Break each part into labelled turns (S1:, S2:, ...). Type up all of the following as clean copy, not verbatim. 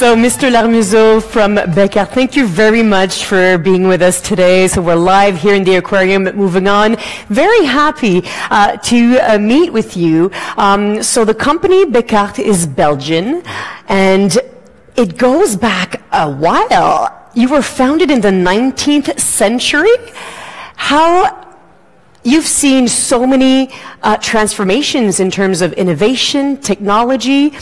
S1: So, Mr. Larmuseau from Bekaert, thank you very much for being with us today. So we're live here in the Aquarium at Movin'On. Very happy to meet with you. So the company Bekaert is Belgian, and it goes back a while. You were founded in the 19th century. You've seen so many transformations in terms of innovation, technology.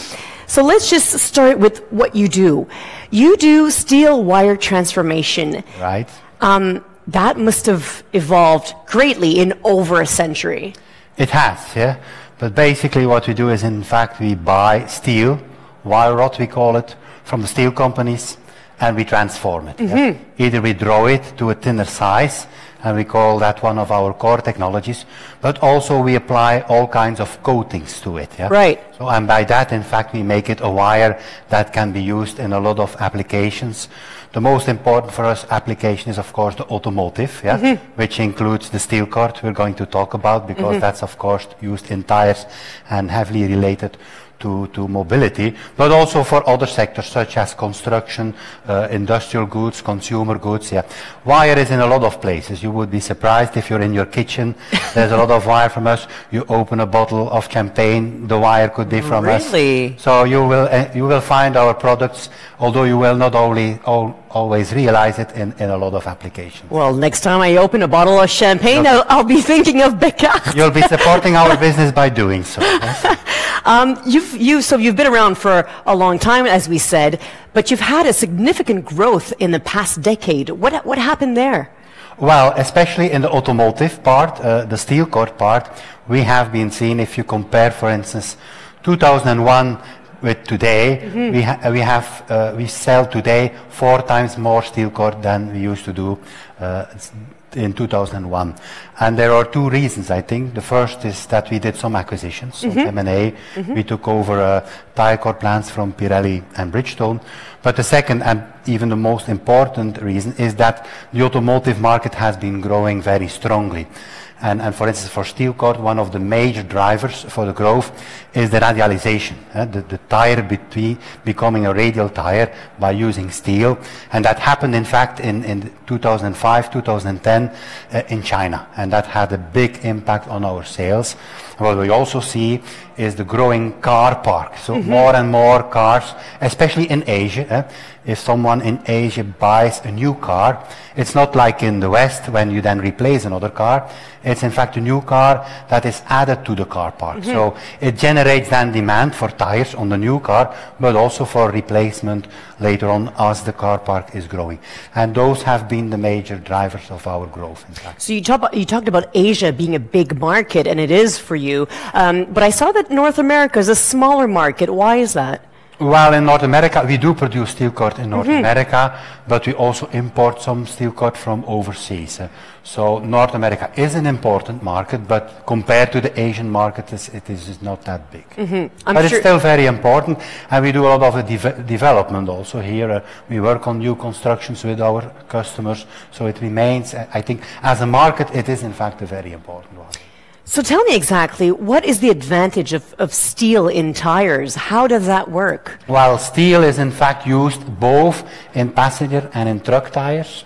S1: So let's just start with what you do. You do steel wire transformation.
S2: Right.
S1: That must have evolved greatly in over a century.
S2: It has, yeah. But basically what we do is, in fact, we buy steel, wire rod we call it, from the steel companies, and we transform it. Yeah? Either we draw it to a thinner size, and we call that one of our core technologies, but also we apply all kinds of coatings to it. Yeah?
S1: Right.
S2: So, and by that, in fact, we make it a wire that can be used in a lot of applications. The most important for us application is, of course, the automotive, yeah? Which includes the steel cord we're going to talk about, because that's, of course, used in tires and heavily related to mobility, but also for other sectors such as construction, industrial goods, consumer goods. Yeah, wire is in a lot of places. You would be surprised if you're in your kitchen. There's a lot of wire from us. You open a bottle of champagne, the wire could be from us.
S1: Really?
S2: So you will find our products, although you will not always realize it in a lot of applications.
S1: Well, next time I open a bottle of champagne, I'll be thinking of Bekaert.
S2: You'll be supporting our business by doing so. Yes?
S1: You've been around for a long time, as we said, but you've had a significant growth in the past decade. What happened there?
S2: Well, especially in the automotive part, the steel cord part, we have been seeing, if you compare, for instance, 2001 with today, we sell today 4 times more steel cord than we used to do in 2001. And there are 2 reasons, I think. The first is that we did some acquisitions, some M&A. We took over tire cord plants from Pirelli and Bridgestone. But the second, and even the most important reason, is that the automotive market has been growing very strongly. And for instance, for steel cord, one of the major drivers for the growth is the radialization, the tire becoming a radial tire by using steel. And that happened, in fact, in 2005, 2010 in China. And that had a big impact on our sales. What we also see is the growing car park. So more and more cars, especially in Asia. If someone in Asia buys a new car, it's not like in the West when you then replace another car. It's in fact a new car that is added to the car park. So it generates then demand for tires on the new car, but also for replacement later on as the car park is growing. And those have been the major drivers of our growth, in fact.
S1: So you talked about Asia being a big market, and it is for you. But I saw that North America is a smaller market. Why is that?
S2: Well, in North America, we do produce steel cord in North America, but we also import some steel cord from overseas. So North America is an important market, but compared to the Asian market, it is not that big. But it's still very important, and we do a lot of development also here. We work on new constructions with our customers, so it remains, I think, as a market, it is in fact a very important one.
S1: So tell me exactly, what is the advantage of steel in tires? How does that work?
S2: Well, steel is in fact used both in passenger and in truck tires.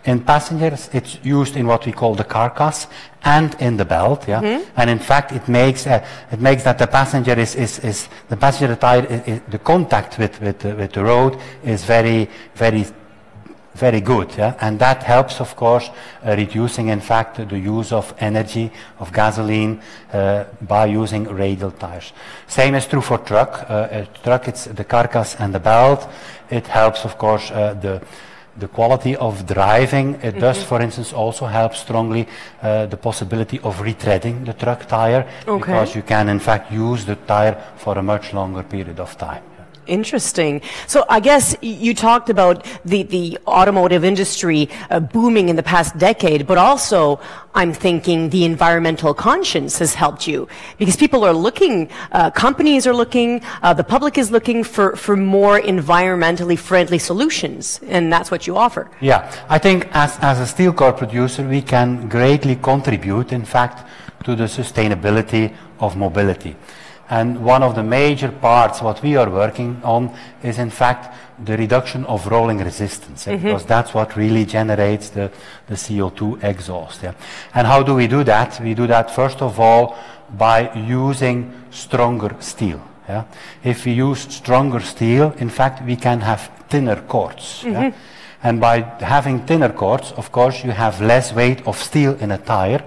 S2: In passengers, it's used in what we call the carcass and in the belt, yeah. And in fact, it makes that the passenger the passenger tire, the contact with the road is very good, yeah? And that helps, of course, reducing, in fact, the use of energy, of gasoline, by using radial tires. Same is true for truck. Truck, it's the carcass and the belt. It helps, of course, the quality of driving. It does, for instance, also help strongly the possibility of retreading the truck tire, because you can, in fact, use the tire for a much longer period of time.
S1: Interesting. So I guess you talked about the automotive industry booming in the past decade, but also I'm thinking the environmental conscience has helped you, because people are looking, companies are looking, the public is looking for more environmentally friendly solutions, and that's what you offer.
S2: Yeah, I think as a steel cord producer, we can greatly contribute, in fact, to the sustainability of mobility. And one of the major parts what we are working on is in fact the reduction of rolling resistance, because that's what really generates the CO2 exhaust. Yeah. And how do we do that? We do that first of all by using stronger steel. Yeah. If we use stronger steel, in fact we can have thinner cords. Yeah. And by having thinner cords, of course, you have less weight of steel in a tire.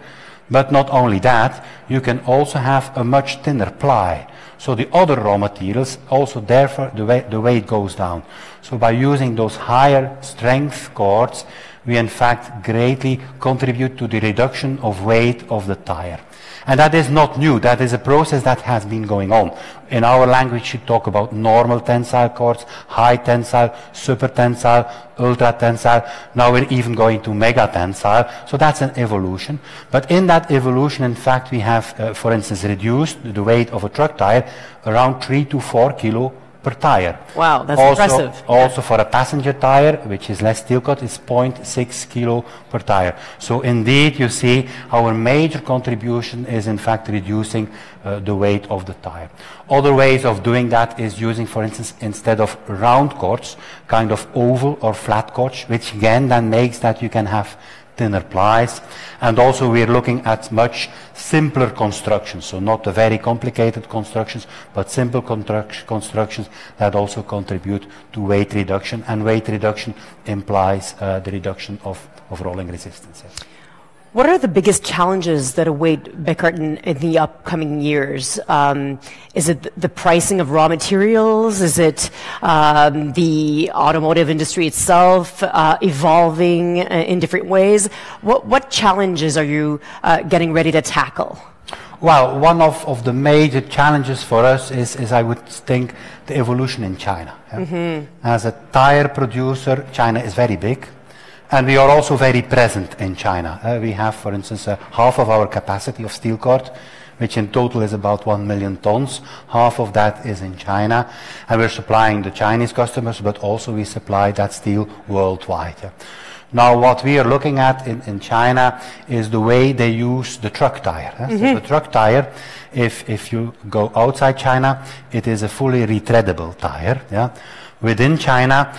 S2: But not only that, you can also have a much thinner ply. So the other raw materials, also therefore the weight goes down. So by using those higher strength cords, we in fact greatly contribute to the reduction of weight of the tire. And that is not new. That is a process that has been going on. In our language, you talk about normal tensile cords, high tensile, super tensile, ultra tensile. Now we're even going to mega tensile. So that's an evolution. But in that evolution, in fact, we have, for instance, reduced the weight of a truck tire around 3 to 4 kilo per tire.
S1: Wow, that's
S2: also,
S1: impressive.
S2: Also for a passenger tire, which is less steel cut, is 0.6 kilo per tire. So indeed, you see, our major contribution is in fact reducing the weight of the tire. Other ways of doing that is using, for instance, instead of round cords, kind of oval or flat cords, which again then makes that you can have thinner plies. And also we're looking at much simpler constructions, so not the very complicated constructions, but simple constructions that also contribute to weight reduction, and weight reduction implies the reduction of rolling resistance. Yes.
S1: What are the biggest challenges that await Bekaert in the upcoming years? Is it the pricing of raw materials? Is it the automotive industry itself evolving in different ways? What challenges are you getting ready to tackle?
S2: Well, one of the major challenges for us is I would think, the evolution in China. Yeah? As a tire producer, China is very big. And we are also very present in China. We have, for instance, half of our capacity of steel cord, which in total is about 1 million tons. Half of that is in China. And we're supplying the Chinese customers, but also we supply that steel worldwide. Yeah. Now, what we are looking at in China is the way they use the truck tire. So the truck tire, if you go outside China, it is a fully retreadable tire. Yeah. Within China,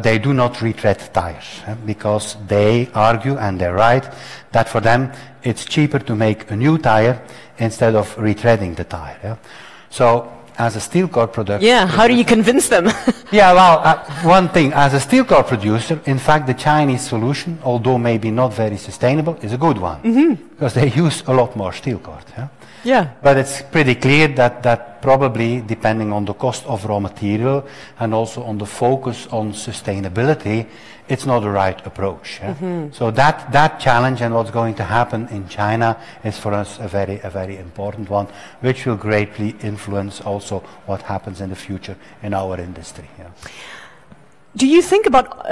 S2: they do not retread tires because they argue, and they're right, that for them it's cheaper to make a new tire instead of retreading the tire. Yeah? So, as a steel cord producer...
S1: Yeah, how do you convince them?
S2: Yeah, well, one thing, as a steel cord producer, in fact, the Chinese solution, although maybe not very sustainable, is a good one because they use a lot more steel cord. Yeah?
S1: Yeah.
S2: But it's pretty clear that probably, depending on the cost of raw material and also on the focus on sustainability, it's not the right approach. Yeah? So that challenge and what's going to happen in China is for us a very important one, which will greatly influence also what happens in the future in our industry. Yeah?
S1: Do you think about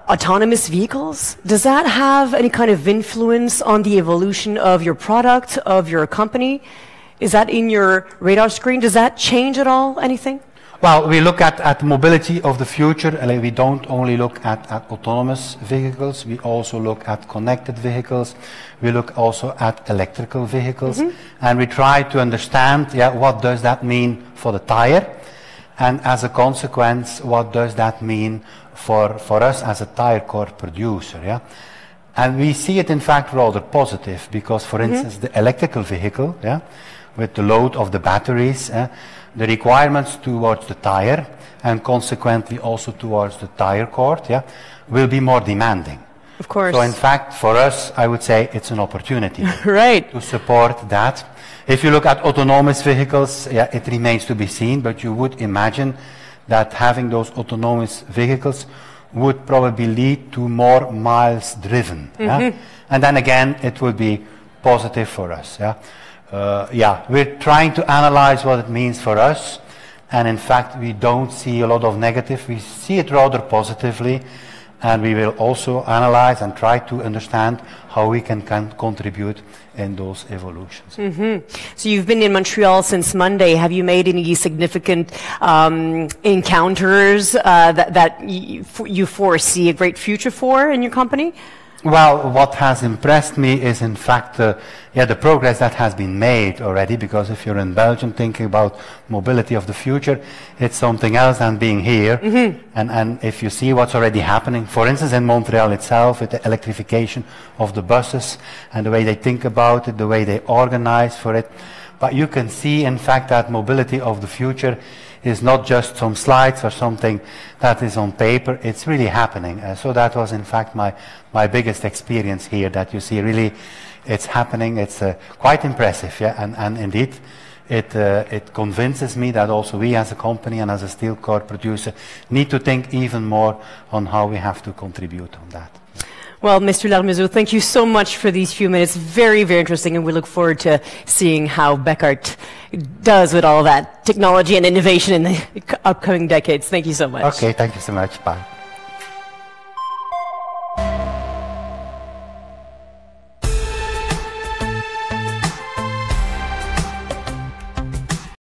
S1: autonomous vehicles? Does that have any kind of influence on the evolution of your product, of your company? Is that in your radar screen? Does that change at all, anything?
S2: Well, we look at mobility of the future. We don't only look at autonomous vehicles, we also look at connected vehicles. We look also at electrical vehicles. And we try to understand, what does that mean for the tire? And as a consequence, what does that mean for us as a tire cord producer? Yeah? And we see it in fact rather positive because, for instance, the electrical vehicle, with the load of the batteries, the requirements towards the tire and consequently also towards the tire cord will be more demanding.
S1: Of course.
S2: So in fact, for us, I would say it's an opportunity
S1: right.
S2: to support that. If you look at autonomous vehicles, it remains to be seen, but you would imagine that having those autonomous vehicles would probably lead to more miles driven. And then again, it would be positive for us. We're trying to analyze what it means for us, and in fact, we don't see a lot of negative. We see it rather positively, and we will also analyze and try to understand how we can contribute in those evolutions.
S1: So you've been in Montreal since Monday. Have you made any significant encounters that you foresee a great future for in your company?
S2: Well, what has impressed me is, in fact, the progress that has been made already, because if you're in Belgium thinking about mobility of the future, it's something else than being here. And if you see what's already happening, for instance, in Montreal itself, with the electrification of the buses and the way they think about it, the way they organize for it. But you can see, in fact, that mobility of the future is not just some slides or something that is on paper, it's really happening. So that was in fact my biggest experience here, that you see really it's happening. It's quite impressive, yeah, and indeed it convinces me that also we as a company and as a steel cord producer need to think even more on how we have to contribute on that.
S1: Well, Mr. Larmuseau, thank you so much for these few minutes. Very, very interesting, and we look forward to seeing how Bekaert does with all that technology and innovation in the upcoming decades. Thank you so much.
S2: Okay, thank you so much. Bye.